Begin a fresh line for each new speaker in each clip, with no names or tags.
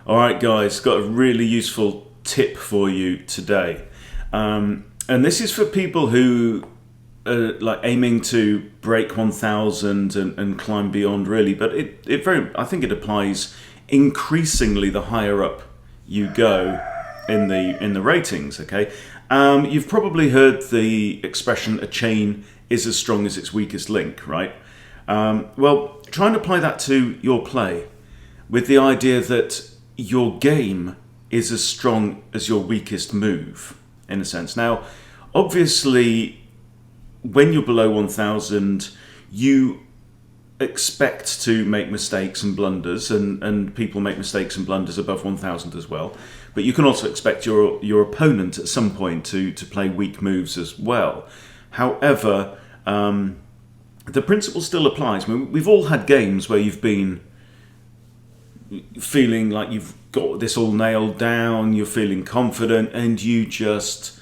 Alright guys, got a really useful tip for you today. And this is for people who are like aiming to break 1000 and climb beyond really, but I think it applies increasingly the higher up you go in the ratings, okay? You've probably heard the expression a chain is as strong as its weakest link, right? Well, try and apply that to your play with the idea that your game is as strong as your weakest move, in a sense. Now, obviously, when you're below 1000, you expect to make mistakes and blunders, and people make mistakes and blunders above 1000 as well. But you can also expect your opponent at some point to play weak moves as well. However, the principle still applies. I mean, we've all had games where you've been feeling like you've got this all nailed down, you're feeling confident, and you just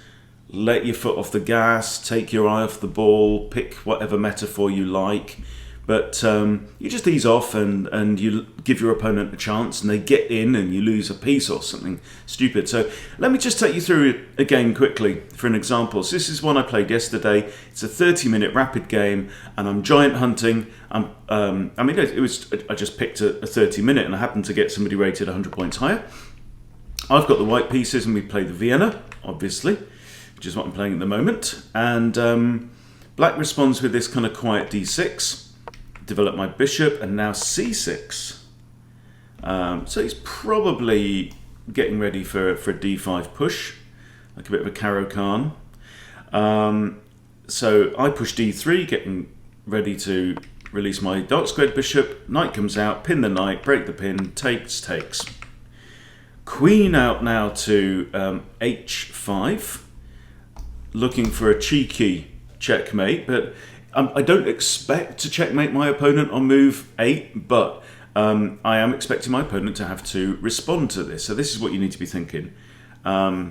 let your foot off the gas, take your eye off the ball, pick whatever metaphor you like, but you just ease off and you give your opponent a chance and they get in and you lose a piece or something stupid. So let me just take you through a game quickly for an example. So this is one I played yesterday. It's a 30-minute rapid game and I'm giant hunting. I just picked a 30-minute and I happened to get somebody rated 100 points higher. I've got the white pieces and we play the Vienna, obviously, which is what I'm playing at the moment. And black responds with this kind of quiet d6. Develop my bishop and now c6. So he's probably getting ready for a d5 push, like a bit of a Caro-Kann. So I push d3, getting ready to release my dark squared bishop. Knight comes out, pin the knight, break the pin, takes. Queen out now to h5, looking for a cheeky checkmate, but I don't expect to checkmate my opponent on move 8, but I am expecting my opponent to have to respond to this. So this is what you need to be thinking. Yeah,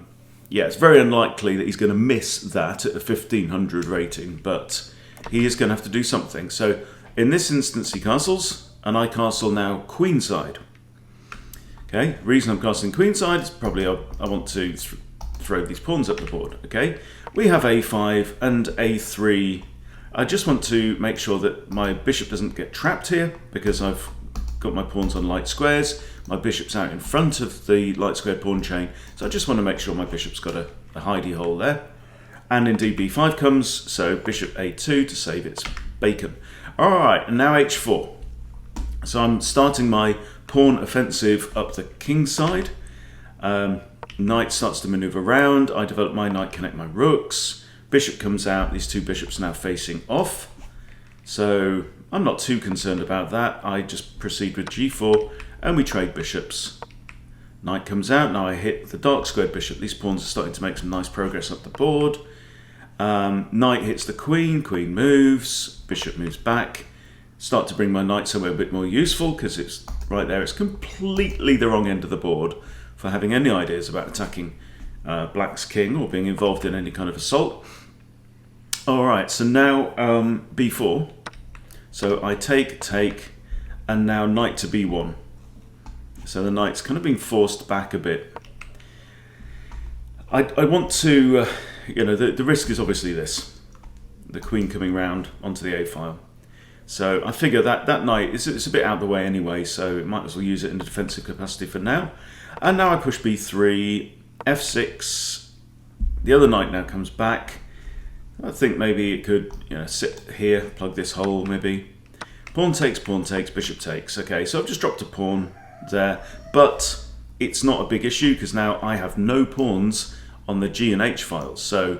it's very unlikely that he's going to miss that at a 1500 rating, but he is going to have to do something. So in this instance, he castles, and I castle now queenside. Okay, reason I'm castling queenside is probably I want to throw these pawns up the board. Okay, we have a5 and a3. I just want to make sure that my bishop doesn't get trapped here because I've got my pawns on light squares. My bishop's out in front of the light squared pawn chain, so I just want to make sure my bishop's got a hidey hole there. And indeed b5 comes, so bishop a2 to save its bacon. Alright, and now h4. So I'm starting my pawn offensive up the king side. Knight starts to maneuver around. I develop my knight, connect my rooks. Bishop comes out, these two bishops now facing off. So I'm not too concerned about that. I just proceed with g4 and we trade bishops. Knight comes out, now I hit the dark squared bishop. These pawns are starting to make some nice progress up the board. Knight hits the queen, queen moves, bishop moves back. Start to bring my knight somewhere a bit more useful because it's right there. It's completely the wrong end of the board for having any ideas about attacking black's king or being involved in any kind of assault. Alright, so now b4. So I take, and now knight to b1. So the knight's kind of being forced back a bit. I want to, the risk is obviously this. The queen coming round onto the a-file. So I figure that knight, it's a bit out of the way anyway, so it might as well use it in a defensive capacity for now. And now I push b3, f6. The other knight now comes back. I think maybe it could sit here, plug this hole maybe. Pawn takes, bishop takes. Okay, so I've just dropped a pawn there, but it's not a big issue because now I have no pawns on the G and H files. So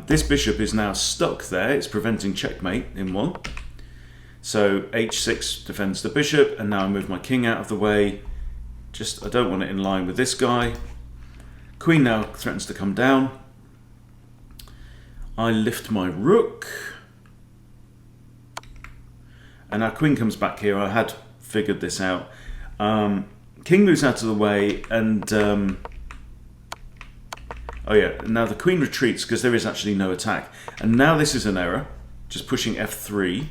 this bishop is now stuck there. It's preventing checkmate in one. So h6 defends the bishop, and now I move my king out of the way. I don't want it in line with this guy. Queen now threatens to come down. I lift my rook. And our queen comes back here. I had figured this out. King moves out of the way, and oh yeah, now the queen retreats because there is actually no attack. And now this is an error, just pushing f3,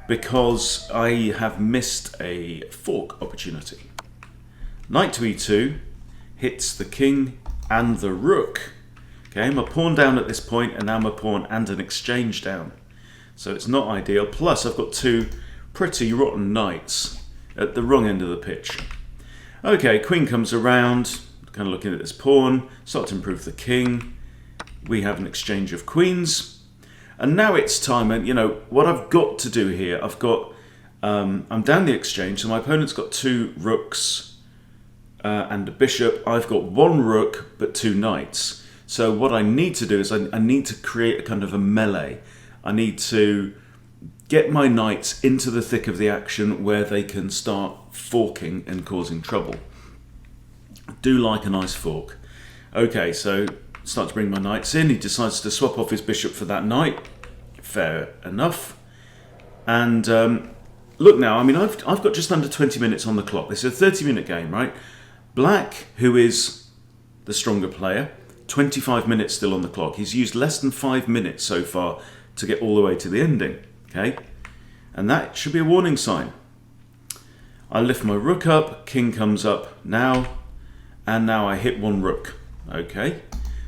because I have missed a fork opportunity. Knight to e2 hits the king and the rook. Okay, my pawn down at this point, and now my pawn and an exchange down. So it's not ideal. Plus, I've got two pretty rotten knights at the wrong end of the pitch. Okay, queen comes around, kind of looking at this pawn, start to improve the king. We have an exchange of queens. And now it's time, and you know, what I've got to do here, I've got, I'm down the exchange, so my opponent's got two rooks and a bishop. I've got one rook, but two knights. So what I need to do is I need to create a kind of a melee. I need to get my knights into the thick of the action where they can start forking and causing trouble. I do like a nice fork. Okay, so start to bring my knights in. He decides to swap off his bishop for that knight. Fair enough. And look now, I mean, I've got just under 20 minutes on the clock. This is a 30-minute game, right? Black, who is the stronger player, 25 minutes still on the clock. He's used less than 5 minutes so far to get all the way to the ending. Okay, and that should be a warning sign. I lift my rook up, king comes up now, and now I hit one rook. Okay,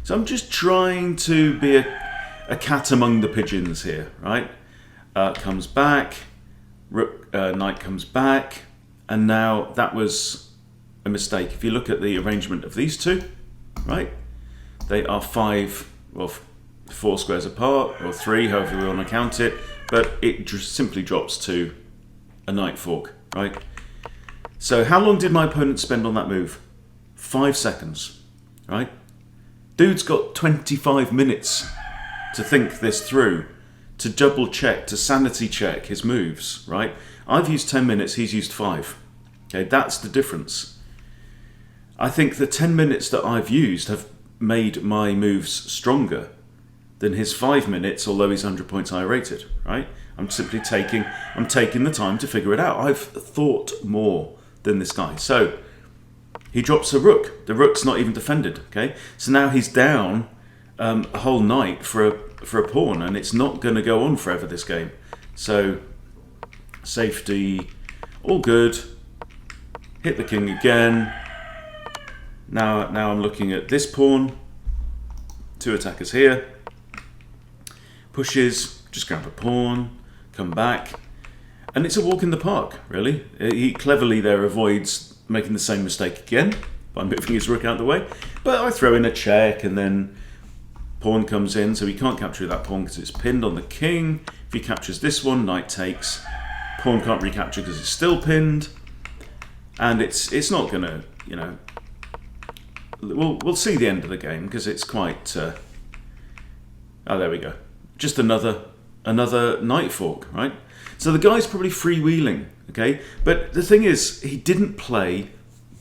so I'm just trying to be a cat among the pigeons here, right? Comes back, rook, knight comes back, and now that was a mistake. If you look at the arrangement of these two, right, they are four squares apart, or three, however we want to count it, but it just simply drops to a knight fork, right? So how long did my opponent spend on that move? 5 seconds, right? Dude's got 25 minutes to think this through, to double check, to sanity check his moves, right? I've used 10 minutes, he's used 5. Okay, that's the difference. I think the 10 minutes that I've used have made my moves stronger than his 5 minutes, although he's 100 points higher rated, right? I'm simply taking the time to figure it out. I've thought more than this guy. So he drops a rook. The rook's not even defended, okay? So now he's down a whole knight for a pawn, and it's not going to go on forever, this game. So safety, all good. Hit the king again. Now I'm looking at this pawn. Two attackers here. Pushes, just grab a pawn, come back, and it's a walk in the park, really. He cleverly there avoids making the same mistake again by moving his rook out of the way, but I throw in a check, and then pawn comes in, so he can't capture that pawn because it's pinned on the king. If he captures this one, knight takes, pawn can't recapture because it's still pinned, and it's not gonna, you know, we'll see the end of the game because it's quite oh, there we go. Just another knight fork, right? So the guy's probably freewheeling, okay? But the thing is, he didn't play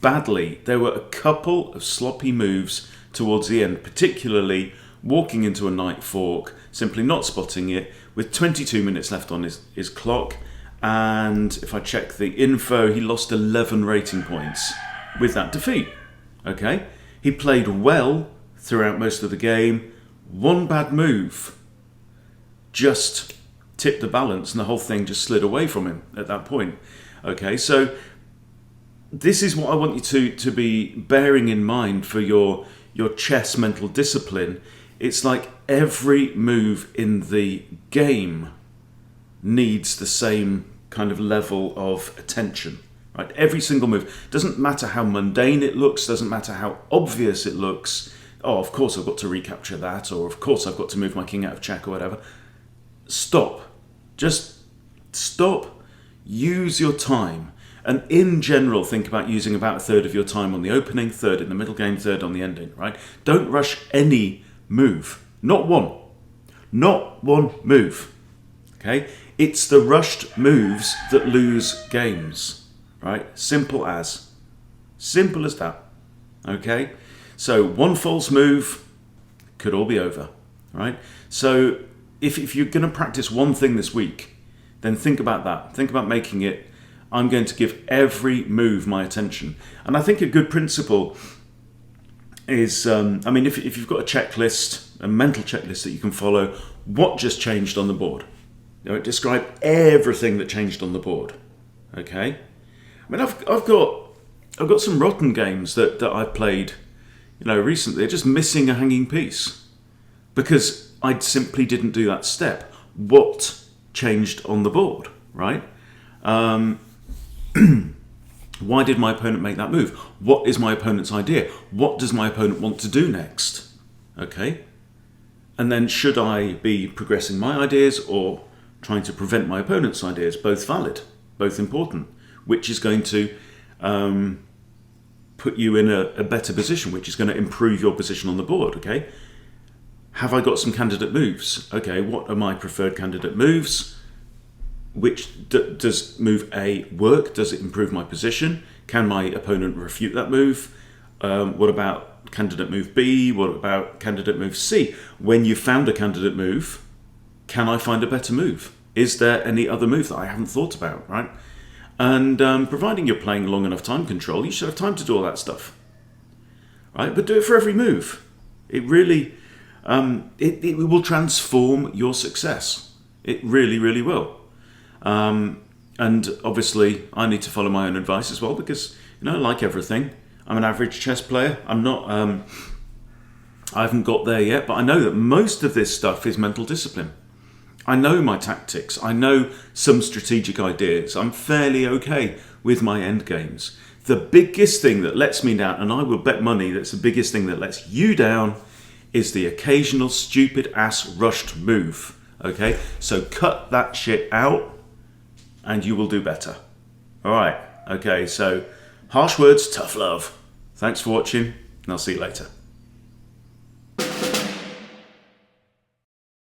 badly. There were a couple of sloppy moves towards the end, particularly walking into a knight fork, simply not spotting it, with 22 minutes left on his clock. And if I check the info, he lost 11 rating points with that defeat, okay? He played well throughout most of the game. One bad move just tipped the balance, and the whole thing just slid away from him at that point. Okay, so this is what I want you to be bearing in mind for your chess mental discipline. It's like every move in the game needs the same kind of level of attention, right? Every single move. Doesn't matter how mundane it looks, doesn't matter how obvious it looks. Oh, of course I've got to recapture that, or of course I've got to move my king out of check or whatever. Stop. Just stop. Use your time. And in general, think about using about a third of your time on the opening, third in the middle game, third on the ending, right? Don't rush any move. Not one. Not one move. Okay? It's the rushed moves that lose games, right? Simple as. Simple as that. Okay? So one false move could all be over, right? So if you're going to practice one thing this week, then think about that. Think about making it, I'm going to give every move my attention. And I think a good principle is, I mean, if you've got a checklist, a mental checklist that you can follow, what just changed on the board? You know, describe everything that changed on the board, okay? I mean, I've got I've got some rotten games that I've played, recently. They're just missing a hanging piece because I simply didn't do that step. What changed on the board, right? Why did my opponent make that move? What is my opponent's idea? What does my opponent want to do next? Okay. And then should I be progressing my ideas or trying to prevent my opponent's ideas? Both valid, both important. Which is going to put you in a better position, which is going to improve your position on the board, okay? Have I got some candidate moves? Okay, what are my preferred candidate moves? Which does move A work? Does it improve my position? Can my opponent refute that move? What about candidate move B? What about candidate move C? When you've found a candidate move, can I find a better move? Is there any other move that I haven't thought about, right? And providing you're playing long enough time control, you should have time to do all that stuff, right? But do it for every move. It really, it will transform your success. It really, really will. And obviously, I need to follow my own advice as well because, like everything, I'm an average chess player. I'm not, I haven't got there yet, but I know that most of this stuff is mental discipline. I know my tactics. I know some strategic ideas. I'm fairly okay with my end games. The biggest thing that lets me down, and I will bet money that's the biggest thing that lets you down, is the occasional stupid ass rushed move. Okay? So cut that shit out and you will do better. All right. Okay. So harsh words, tough love. Thanks for watching and I'll see you later.